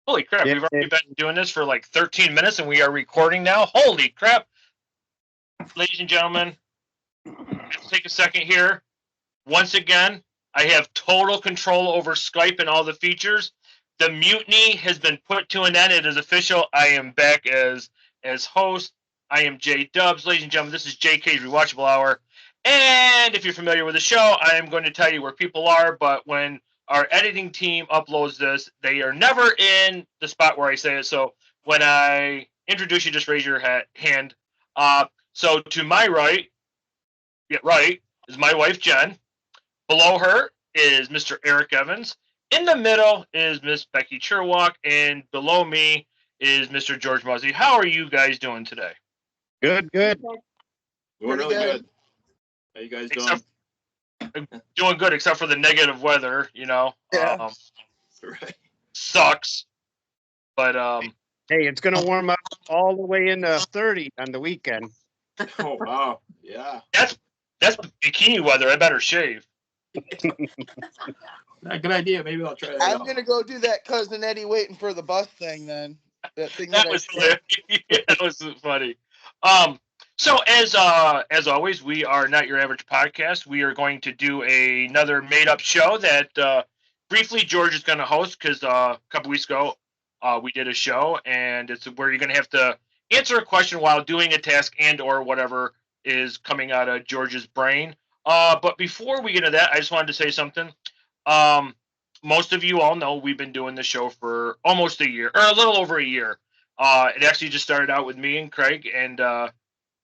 Holy crap, we've already been doing this for like 13 minutes and we are recording now. Holy crap. Ladies and gentlemen, let's take a second here. Once again, I have total control over Skype and all the features. The mutiny has been put to an end. It is official. I am back as host. I am JK'z. Ladies and gentlemen, this is JK'z REWATCHABLE HOUR. And if you're familiar with the show, I am going to tell you where people are, but when our editing team uploads this, they are never in the spot where I say it. So when I introduce you, just raise your hand. So to my right, is my wife, Jen. Below her is Mr. Eric Evans. In the middle is Miss Becky Cherwalk. And below me is Mr. George Muzzy. How are you guys doing today? Good. Doing really good. How you guys doing? Doing good, except for the negative weather, you know. Yeah. Right. Sucks. But hey, it's gonna warm up all the way into 30 on the weekend. Oh wow. Yeah. That's bikini weather. I better shave. Good idea. Maybe I'll try that. I'm gonna go do that cousin Eddie waiting for the bus thing then. That was that was funny. So as always, we are not your average podcast. We are going to do another made-up show that briefly George is going to host because a couple weeks ago we did a show, and it's where you're going to have to answer a question while doing a task and or whatever is coming out of George's brain. But before we get into that, I just wanted to say something. Most of you all know we've been doing this show for almost a year, or a little over a year. It actually just started out with me and Craig, and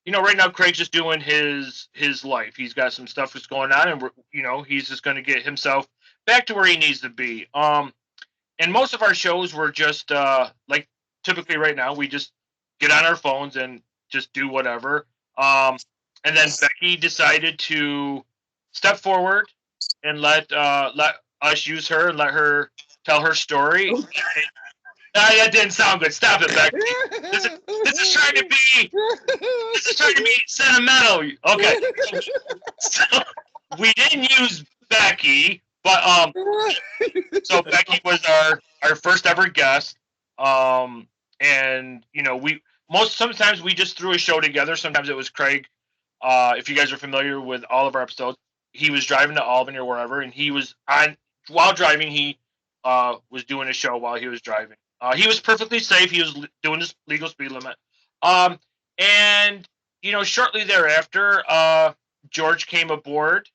you know, right now Craig's just doing his life. He's got some stuff that's going on, and he's just going to get himself back to where he needs to be. And most of our shows were just like typically right now we just get on our phones and just do whatever. And then Becky decided to step forward and let us use her and let her tell her story. That didn't sound good. Stop it, Becky. This is trying to be sentimental. Okay. So we didn't use Becky, but so Becky was our first ever guest. And sometimes we just threw a show together. Sometimes it was Craig. If you guys are familiar with all of our episodes, he was driving to Albany or wherever, and he was while driving. He was doing a show while he was driving. He was perfectly safe. He was doing his legal speed limit. And shortly thereafter, George came aboard,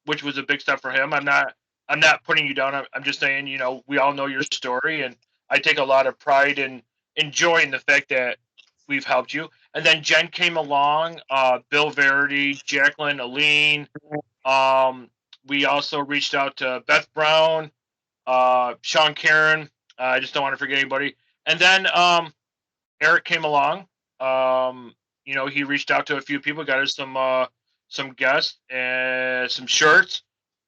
which was a big step for him. I'm not putting you down. I'm just saying, we all know your story, and I take a lot of pride in enjoying the fact that we've helped you. And then Jen came along, Bill Verity, Jacqueline, Aline. We also reached out to Beth Brown, Sean Karen. I just don't want to forget anybody. And then Eric came along. He reached out to a few people, got us some guests and some shirts.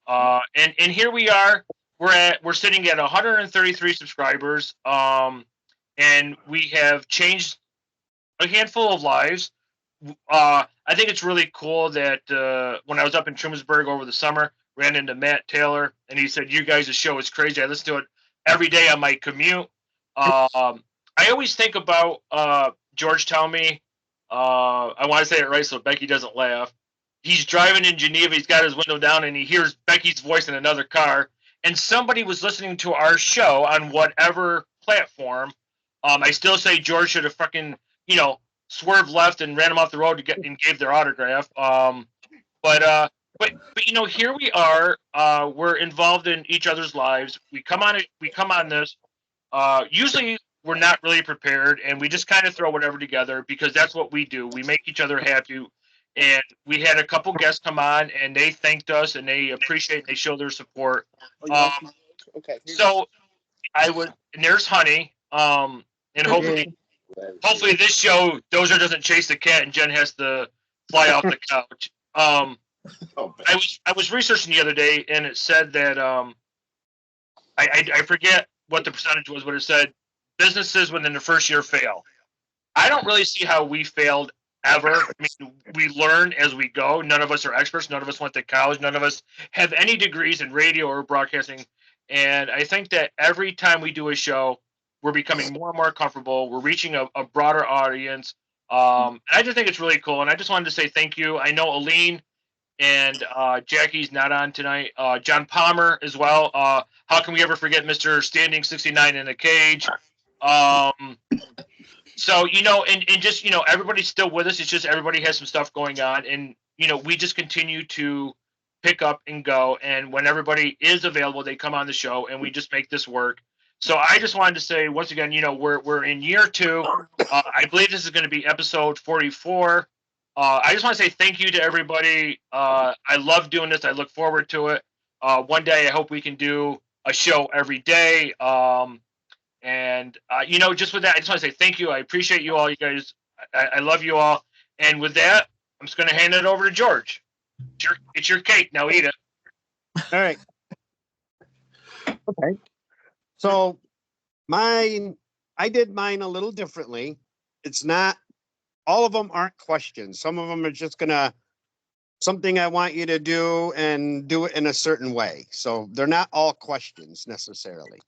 And here we are. We're sitting at 133 subscribers. And we have changed a handful of lives. I think it's really cool that when I was up in Trumansburg over the summer, ran into Matt Taylor, and he said, "You guys' show is crazy. I listen to it every day on my commute." I always think about George telling me, I want to say it right so Becky doesn't laugh. He's driving in Geneva. He's got his window down, and he hears Becky's voice in another car. And somebody was listening to our show on whatever platform. I still say George should have fucking, swerved left and ran him off the road and gave their autograph. But here we are. We're involved in each other's lives. We come on this. Usually we're not really prepared, and we just kind of throw whatever together because that's what we do. We make each other happy. And we had a couple guests come on, and they thanked us, and they appreciate. They show their support. Okay. So and there's Honey. And hopefully this show Dozer doesn't chase the cat, and Jen has to fly off the couch. I was researching the other day, and it said that I forget what the percentage was, but it said businesses within the first year fail. I don't really see how we failed ever. I mean, we learn as we go. None of us are experts. None of us went to college. None of us have any degrees in radio or broadcasting. And I think that every time we do a show, we're becoming more and more comfortable. We're reaching a broader audience. And I just think it's really cool. And I just wanted to say thank you. I know Aline and Jackie's not on tonight. John Palmer as well. How can we ever forget Mr. Standing 69 in a cage? So, and just, everybody's still with us. It's just everybody has some stuff going on. And, we just continue to pick up and go. And when everybody is available, they come on the show and we just make this work. So I just wanted to say, once again, we're in year 2. I believe this is going to be episode 44. I just want to say thank you to everybody. I love doing this. I look forward to it. One day, I hope we can do a show every day. Just with that, I just want to say thank you. I appreciate you all. You guys, I love you all. And with that, I'm just going to hand it over to George. It's your cake. Now eat it. All right. Okay. So I did mine a little differently. It's not, all of them aren't questions. Some of them are just something I want you to do and do it in a certain way. So they're not all questions necessarily.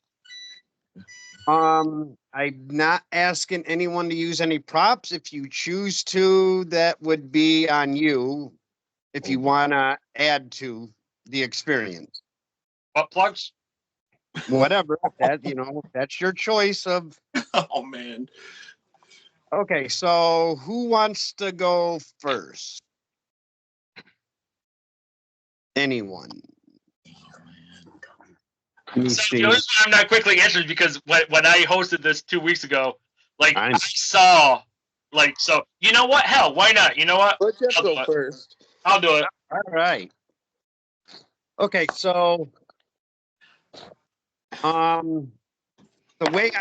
I'm not asking anyone to use any props. If you choose to, that would be on you if you want to add to the experience. Butt plugs? Whatever. That's your choice of. Oh, man. Okay, so who wants to go first? Anyone? Let me So see. the only reason I'm not quickly answering because when I hosted this 2 weeks ago, I saw, so you know what? Hell, why not? You know what? Let Jeff go first. I'll do it. All right. Okay, so the way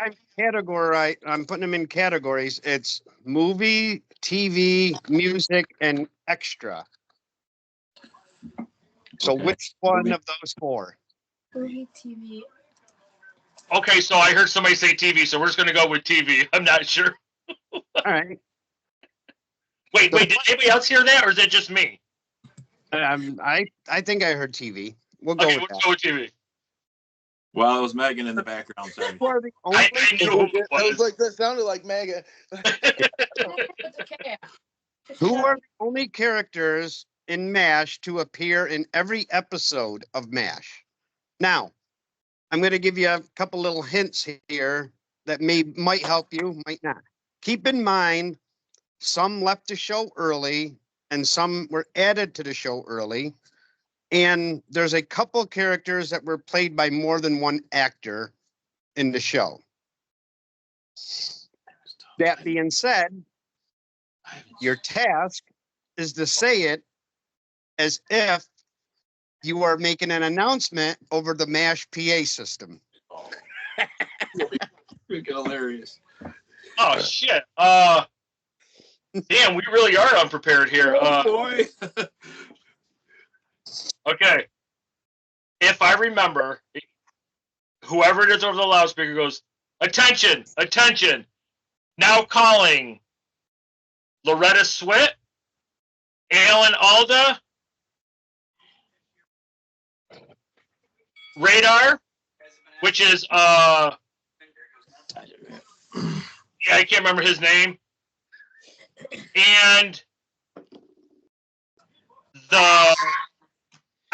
I'm putting them in categories. It's movie, TV, music, and extra. So which one of those 4? Movie, TV. Okay, so I heard somebody say TV, so we're just going to go with TV. I'm not sure. All right. Wait, did anybody else hear that, or is it just me? I think I heard TV. We'll go with that. Go with TV. Well, it was Megan in the background. Sorry. Who are the only, I knew who it I was was. like, that sounded like Mega. who are the only characters in MASH to appear in every episode of MASH? Now, I'm going to give you a couple little hints here that might help you, might not. Keep in mind, some left the show early and some were added to the show early. And there's a couple characters that were played by more than one actor in the show. That being said, your task is to say it as if you are making an announcement over the MASH PA system. Freaking hilarious. Oh, shit. Damn, we really are unprepared here. Oh, boy. Okay. If I remember, whoever it is over the loudspeaker goes, attention, attention. Now calling Loretta Swit, Alan Alda, Radar, which is, yeah, I can't remember his name. And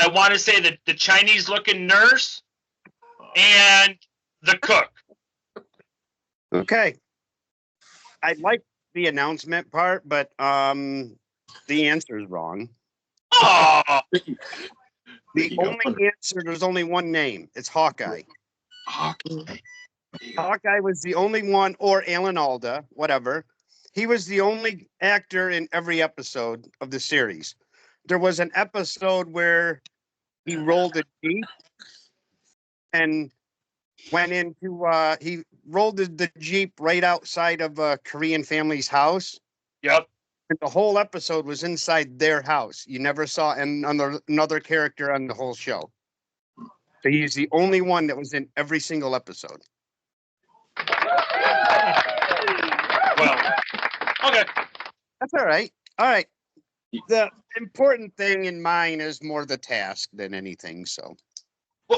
I want to say that the Chinese looking nurse and the cook. Okay. I like the announcement part, but the answer is wrong. Oh, The only answer, there's only one name. It's Hawkeye. Hawkeye was the only one, or Alan Alda, whatever. He was the only actor in every episode of the series. There was an episode where he rolled a Jeep and went into, he rolled the Jeep right outside of a Korean family's house. yep. And the whole episode was inside their house. You never saw another character on the whole show. So he's the only one that was in every single episode. Well, okay. That's all right. All right. The important thing in mine is more the task than anything. So,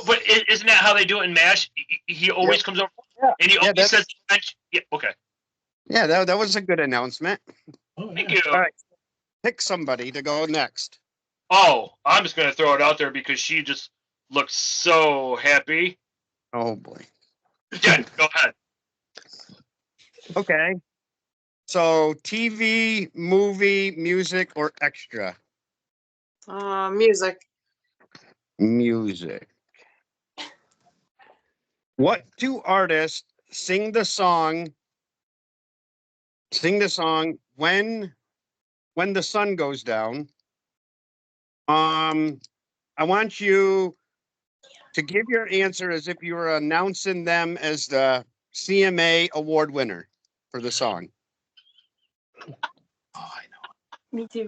But isn't that how they do it in MASH? He always comes over and he always says, "Yeah, okay." Yeah, that was a good announcement. Thank you. All right, pick somebody to go next. Oh, I'm just gonna throw it out there because she just looks so happy. Oh boy. Jen, go ahead. Okay. So TV, movie, music, or extra? Music. Music. What two artists sing the song when the sun goes down? I want you to give your answer as if you were announcing them as the CMA award winner for the song. Oh, I know. Me too.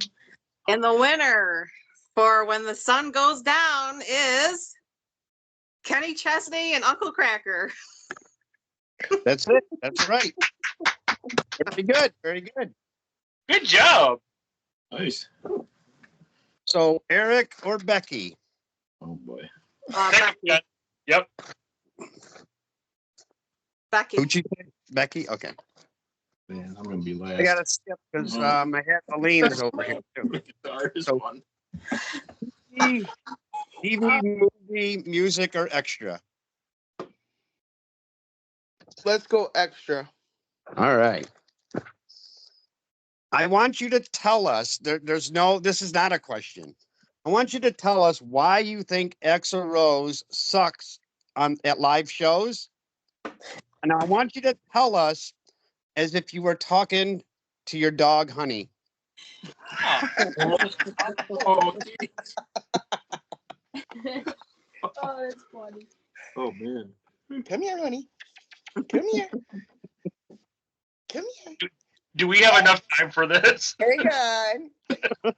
And the winner for When the Sun Goes Down is Kenny Chesney and Uncle Cracker. That's it. That's right. Very good. Very good. Good job. Nice. So Eric or Becky? Oh boy. Becky. Yep. Becky. Who'd you say? Becky? Okay. Man, I'm gonna be last. I gotta skip because I had Aline's over here too. The hardest So- one. TV, movie, music, or extra? Let's go extra. All right. I want you to tell us, this is not a question. I want you to tell us why you think Axl Rose sucks at live shows. And I want you to tell us as if you were talking to your dog, Honey. Oh, geez. Oh, that's funny. Oh man. Come here, honey. Come here. Come here. Do we have enough time for this? Hang on.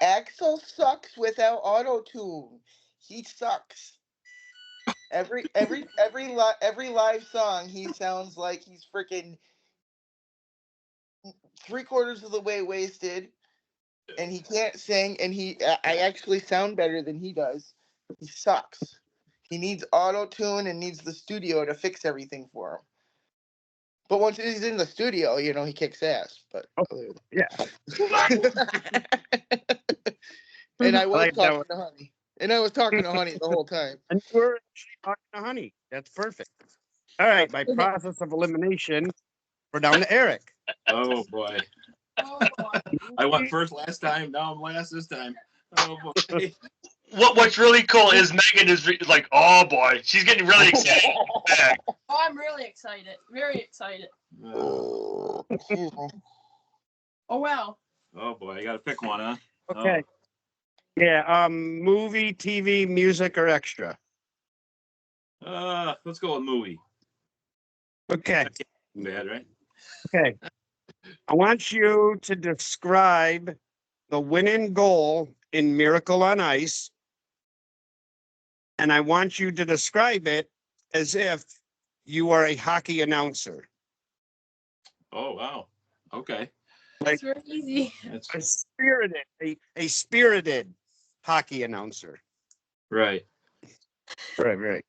Axel sucks without auto tune. He sucks. Every live song, he sounds like he's freaking 3/4 of the way wasted, and he can't sing. And I actually sound better than he does. He sucks. He needs auto tune and needs the studio to fix everything for him. But once he's in the studio, he kicks ass. But Yeah. and I was like that talking one. to Honey. And I was talking to Honey the whole time. And we're actually talking to Honey. That's perfect. All right. By process of elimination, we're down to Eric. Oh boy. Oh, boy. I went first last time. Now I'm last this time. Oh boy. What's really cool is Megan is like, oh boy, she's getting really excited. Oh, I'm really excited. Very excited. Excuse me. Oh, wow. Oh boy, I gotta pick one, huh? Okay. Yeah. Movie, TV, music, or extra? Let's go with movie. Okay. Bad, right? Okay. I want you to describe the winning goal in Miracle on Ice. And I want you to describe it as if you are a hockey announcer. Oh wow. Okay. It's very easy. That's A spirited hockey announcer. right. Right.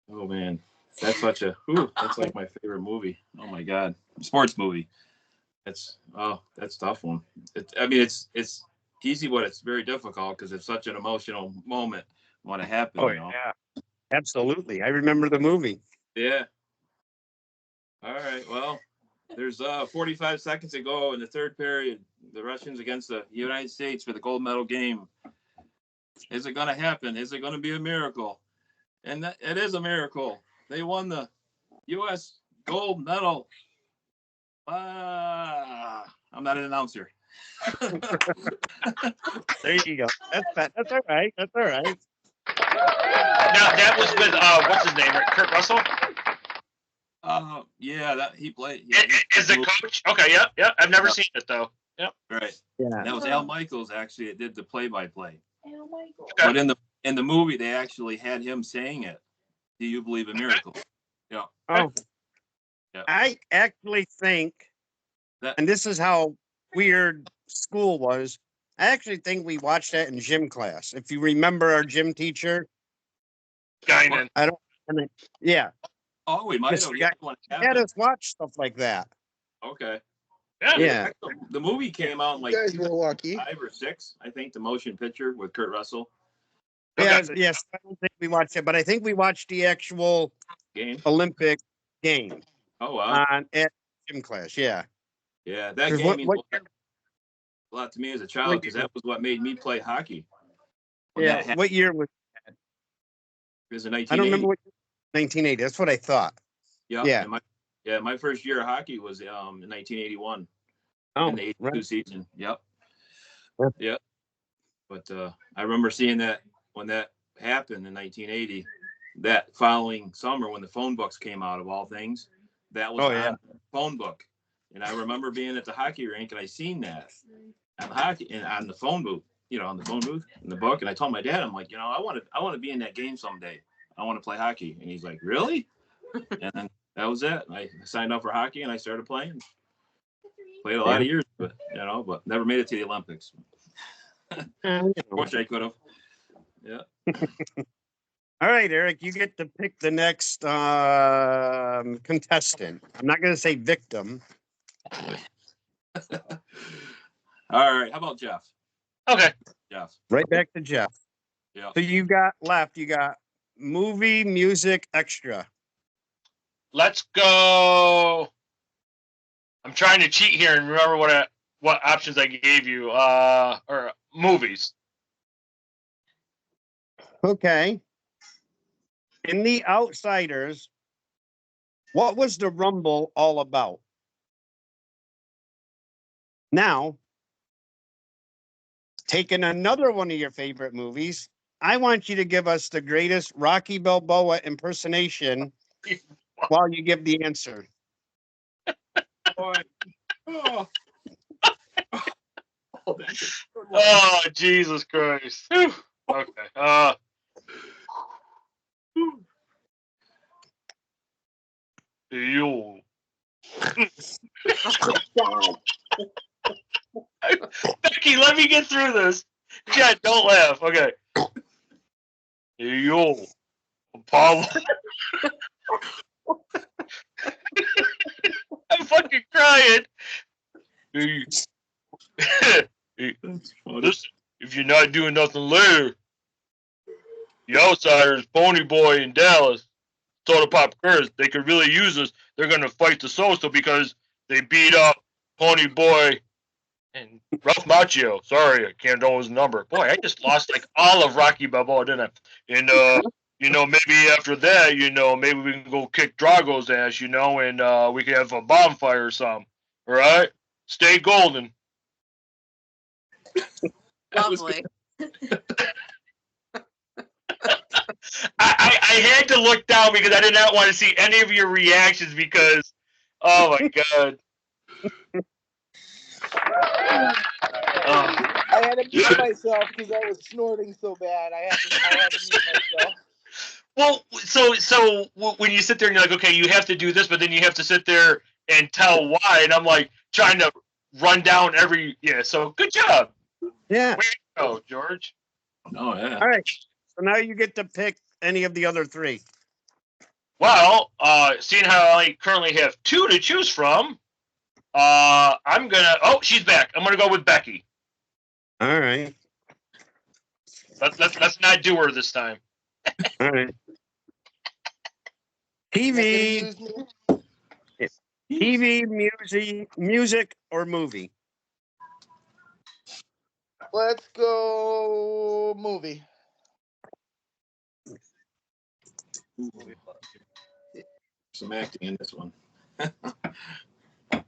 Oh man. That's such a that's like my favorite movie. Oh my god. Sports movie. That's a tough one. It's easy, but it's very difficult because it's such an emotional moment when it happened. Oh, yeah. Absolutely. I remember the movie. Yeah. All right. Well, there's 45 seconds to go in the third period. The Russians against the United States for the gold medal game. Is it going to happen? Is it going to be a miracle? And it is a miracle. They won the U.S. gold medal. I'm not an announcer. There you go. That's all right. That's all right. Now that was with what's his name? Kurt Russell. Yeah, that he played. Yeah, Is the coach? Okay, yeah. I've never seen it though. Yep. right. Yeah. That was Al Michaels actually. It did the play-by-play. Oh, my God. But in the movie, they actually had him saying it. Do you believe in miracles? Yeah. Oh. Yeah. I actually think, That- and this is how weird school was. I actually think we watched that in gym class. If you remember our gym teacher, Guinan. I don't. I mean, yeah, Oh, we might have. Mr. Yeah, Guy when it had happened. us watch stuff like that. Okay. Yeah. Yeah. The movie came out in like You guys were lucky. 5 or 6, I think, the motion picture with Kurt Russell Yes, yes. I don't think we watched it, but I think we watched the actual game. Olympic game Oh wow. at gym class. Yeah. Yeah, that 'Cause game what- means what- a lot to me as a child because that was what made me play hockey. When that Yeah. happened, What year was? it was in I don't 1980. remember what. 1980. That's what I thought. Yeah. Yeah. And my first year of hockey was in 1981 Oh, in the 82 right. season. Yep. Yep. Yep. But I remember seeing that when that happened in 1980, that following summer when the phone books came out of all things, that was Oh, on yeah. the phone book. And I remember being at the hockey rink and I seen that on the hockey and on the phone booth, on the phone booth in the book. And I told my dad, I'm like, I want to be in that game someday. I want to play hockey. And he's like, really? And then that was it. I signed up for hockey and I started playing. Played a lot of years, but never made it to the Olympics. Wish I could have. Yeah. All right, Eric, you get to pick the next contestant. I'm not going to say victim. All right. How about Jeff? Okay. Jeff. Right back to Jeff. Yeah. So you got movie, music, extra. Let's go. I'm trying to cheat here and remember what options I gave you. Or movies. Okay. In The Outsiders, what was the Rumble all about? Now, taking another one of your favorite movies, I want you to give us the greatest Rocky Balboa impersonation while you give the answer. Boy. Oh, Jesus Christ. Whew. Okay. You. Becky, let me get through this. Yeah, don't laugh. Okay. Yo, Apollo. I'm fucking crying. Listen, if you're not doing nothing later, the Outsiders, Pony Boy in Dallas, Soda Pop Curse, they could really use us. They're going to fight the Sosa because they beat up Pony Boy and Ralph Macchio. Sorry, I can't know his number. Boy, I just lost like all of Rocky Balboa, didn't I? And, maybe after that, maybe we can go kick Drago's ass, and we can have a bonfire or something. All right? Stay golden. Lovely. I had to look down because I did not want to see any of your reactions because, oh my God. I had to mute myself because I was snorting so bad. I had to mute myself. Well, so when you sit there and you're like, okay, you have to do this, but then you have to sit there and tell why, and I'm like trying to run down so good job. Yeah. Way to go, George. Oh, yeah. All right. So now you get to pick any of the other three. Well, seeing how I currently have 2 to choose from, I'm gonna. Oh, she's back. I'm gonna go with Becky. All right. Let's not do her this time. All right. TV, music, or movie? Let's go movie. Some acting in this one.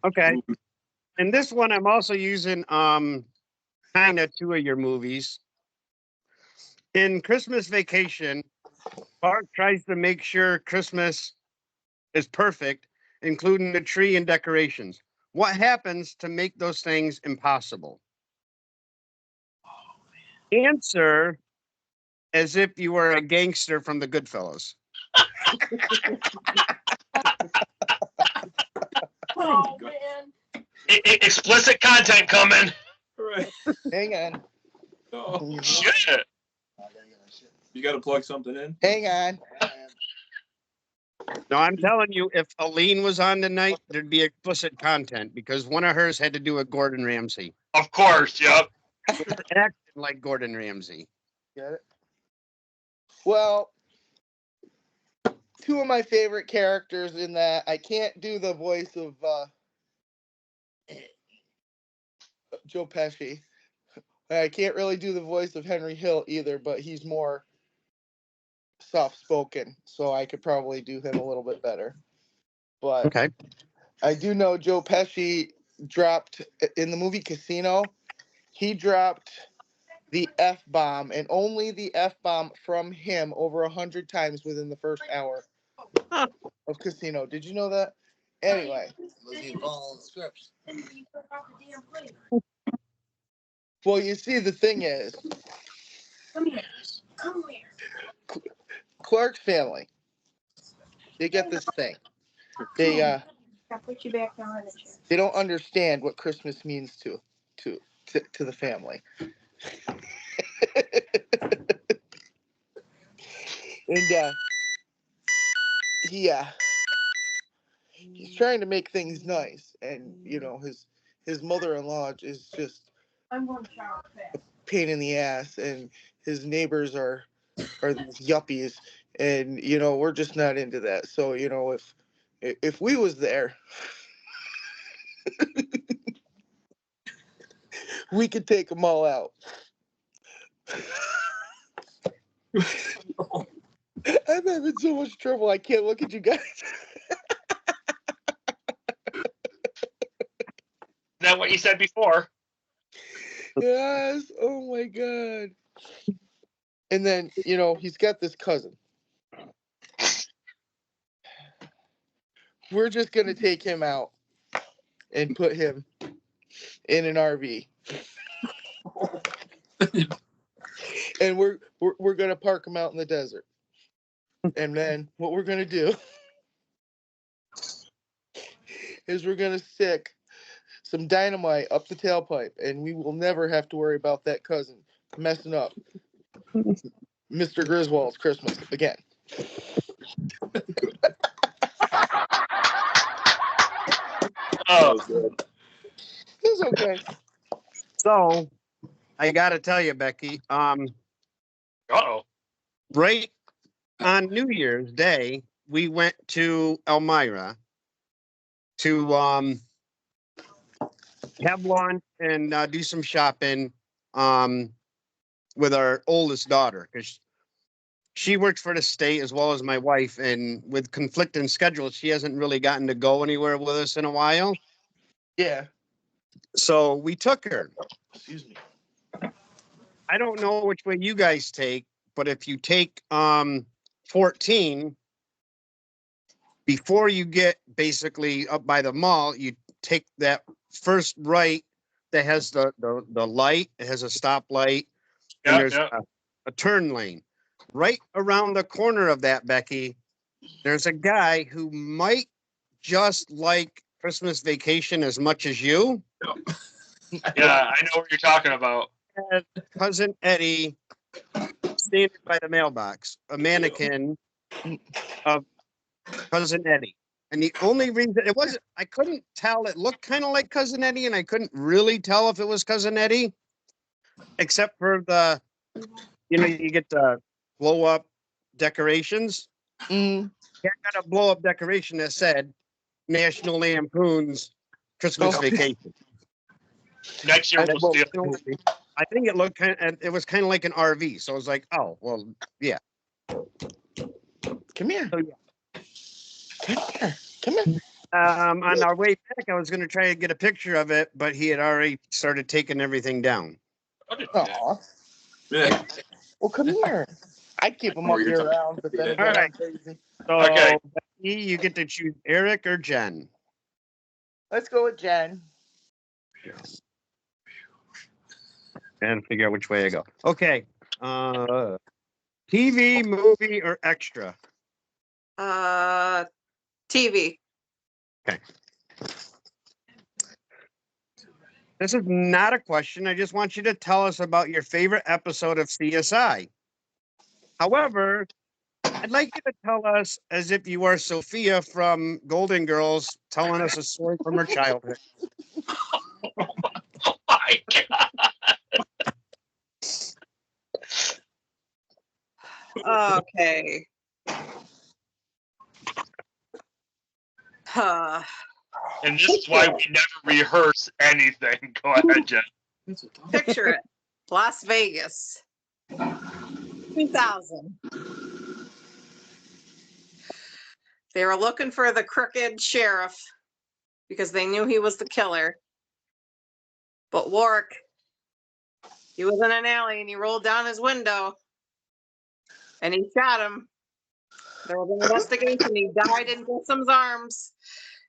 Okay. And this one, I'm also using kind of 2 of your movies. In Christmas Vacation, Bart tries to make sure Christmas is perfect, including the tree and decorations. What happens to make those things impossible? Answer as if you were a gangster from the Goodfellas. Oh man. Explicit content coming. Right. Hang on. Oh, Shit. you got to plug something in. Hang on. No, I'm telling you, if Aline was on tonight, there'd be explicit content because one of hers had to do with Gordon Ramsay. Of course, yep. Acting like Gordon Ramsay. Get it? Well, two of my favorite characters in that I can't do the voice of Joe Pesci. I can't really do the voice of Henry Hill either, but he's more soft spoken, so I could probably do him a little bit better. But Okay. I do know Joe Pesci dropped in the movie Casino. He dropped the F-bomb, and only the F-bomb from him over 100 times within the first hour of Casino. Did you know that? Anyway. Well, you see, the thing is, Come here. Come here. Clark's family, they get this thing. They I'll put you back down in the chair. they don't understand what Christmas means to the family. And he's trying to make things nice, and you know his mother-in-law is just I'm going to shower fast. a pain in the ass, and his neighbors are these yuppies, and you know we're just not into that. So you know if we was there, we could take them all out. I'm having so much trouble. I can't look at you guys. Is that what you said before? Yes. Oh my god. And then, you know, he's got this cousin. We're just going to take him out and put him in an RV. And we're going to park him out in the desert. And then what we're going to do is we're going to stick some dynamite up the tailpipe, and we will never have to worry about that cousin messing up Mr. Griswold's Christmas again. Oh, It's okay. So I gotta tell you, Becky, uh-oh. right on New Year's Day, we went to Elmira to have lunch and do some shopping with our oldest daughter, because she works for the state as well as my wife, and with conflicting schedules, she hasn't really gotten to go anywhere with us in a while. Yeah. So we took her. Excuse me. I don't know which way you guys take, but if you take 14, before you get basically up by the mall, you take that first right that has the light. It has a stoplight, and there's a turn lane. Right around the corner of that, Becky, there's a guy who might just like Christmas Vacation as much as you. Yeah, I know what you're talking about. Cousin Eddie standing by the mailbox, a mannequin of Cousin Eddie. And the only reason it wasn't, I couldn't tell, it looked kind of like Cousin Eddie, and I couldn't really tell if it was Cousin Eddie, except for the, you know, you get the blow up decorations. Mm. Yeah, I got a blow up decoration that said National Lampoon's Christmas Vacation. Next year we'll steal. I think it looked it was kind of like an RV. So I was like, oh, well, yeah. Come here. So, yeah. Come here. Come here. On our way back, I was going to try to get a picture of it, but he had already started taking everything down. Aw. Yeah. Well, come here. I'd keep him up year round, but then again, All right. I'm crazy. So, Okay. Becky, you get to choose Eric or Jen. Let's go with Jen. And figure out which way I go. Okay. TV, movie, or extra? TV. Okay. This is not a question. I just want you to tell us about your favorite episode of CSI. However, I'd like you to tell us as if you are Sophia from Golden Girls telling us a story from her childhood. Oh my God. Okay. And this is why we never rehearse anything. Go ahead, Jen. Picture it. Las Vegas. 2000. They were looking for the crooked sheriff because they knew he was the killer. But Warwick, he was in an alley and he rolled down his window and he shot him. There was an investigation. He died in Grissam's arms.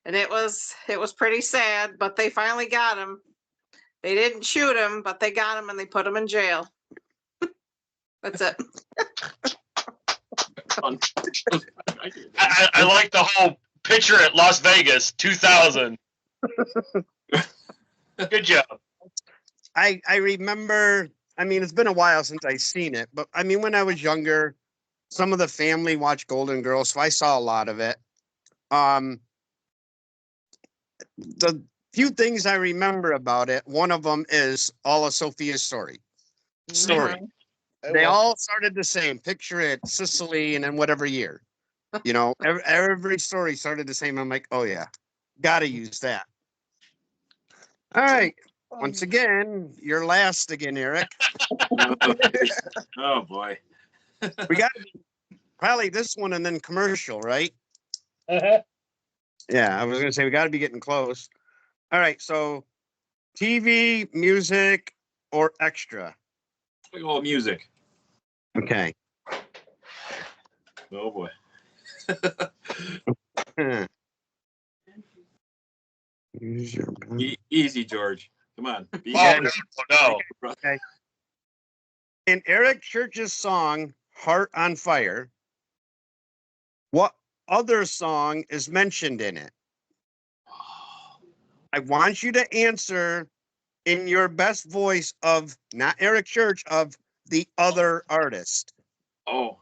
And it was pretty sad, but they finally got him. They didn't shoot him, but they got him and they put him in jail. That's it. I like the whole picture at Las Vegas 2000. Good job. I remember, I mean, it's been a while since I've seen it, but I mean, when I was younger, some of the family watched Golden Girls, so I saw a lot of it. The few things I remember about it, one of them is all of Sophia's story. They all started the same. Picture it, Sicily, and then whatever year. You know, every story started the same. I'm like, oh yeah, gotta use that. All right. Once again, you're last again, Eric. Oh boy. We got probably this one and then commercial, right? Uh-huh. Yeah, I was gonna say we got to be getting close. All right, so TV, music, or extra. We go with music. Okay. Oh boy. Use your Easy, George. Come on. Be Oh, easy. no. Okay. In Eric Church's song "Heart on Fire," what other song is mentioned in it? I want you to answer in your best voice of not Eric Church, of the other artist. Oh.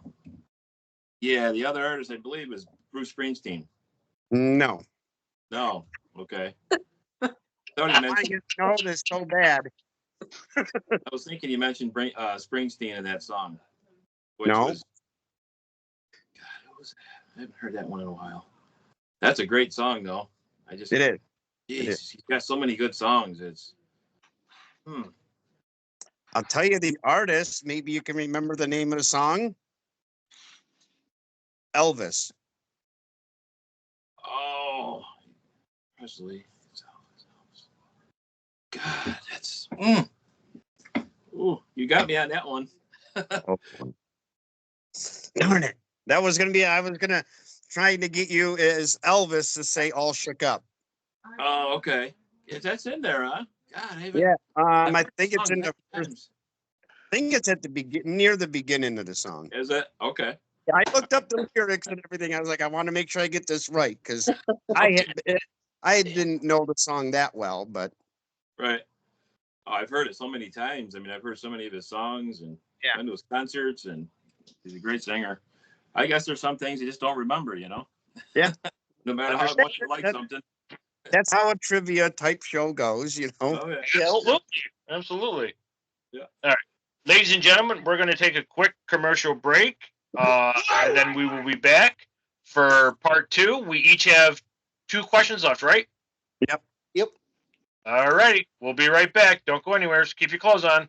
Yeah, the other artist I believe is Bruce Springsteen. No. No. Okay. Thought he mentioned, I know this so bad. I was thinking you mentioned Springsteen in that song. Which No. was, God, what was that? I haven't heard that one in a while. That's a great song, though. It is. Jeez, It is. he's got so many good songs. It's. I'll tell you the artist. Maybe you can remember the name of the song. Elvis. Oh, Presley. God, that's. Ooh, you got me on that one. Oh. Darn it. That was gonna be. I was gonna try to get you as Elvis to say "All Shook Up." Oh, okay. Yeah, that's in there, huh? God, I haven't. Yeah. I've I heard think it's song in the. many First, times. I think it's at the begin, near the beginning of the song. Is it? Okay. I looked up the lyrics and everything. I was like, I want to make sure I get this right because I didn't know the song that well, but Right. Oh, I've heard it so many times. I mean, I've heard so many of his songs and Yeah. been to his concerts, and he's a great singer. I guess there's some things you just don't remember, you know? Yeah. No matter how much you like something. that's how a trivia type show goes, you know. Oh, yeah. Absolutely. Absolutely. Yeah. All right. Ladies and gentlemen, we're going to take a quick commercial break, and then we will be back for part 2. We each have 2 questions left, right? Yep. Yep. All righty. We'll be right back. Don't go anywhere. Just keep your clothes on.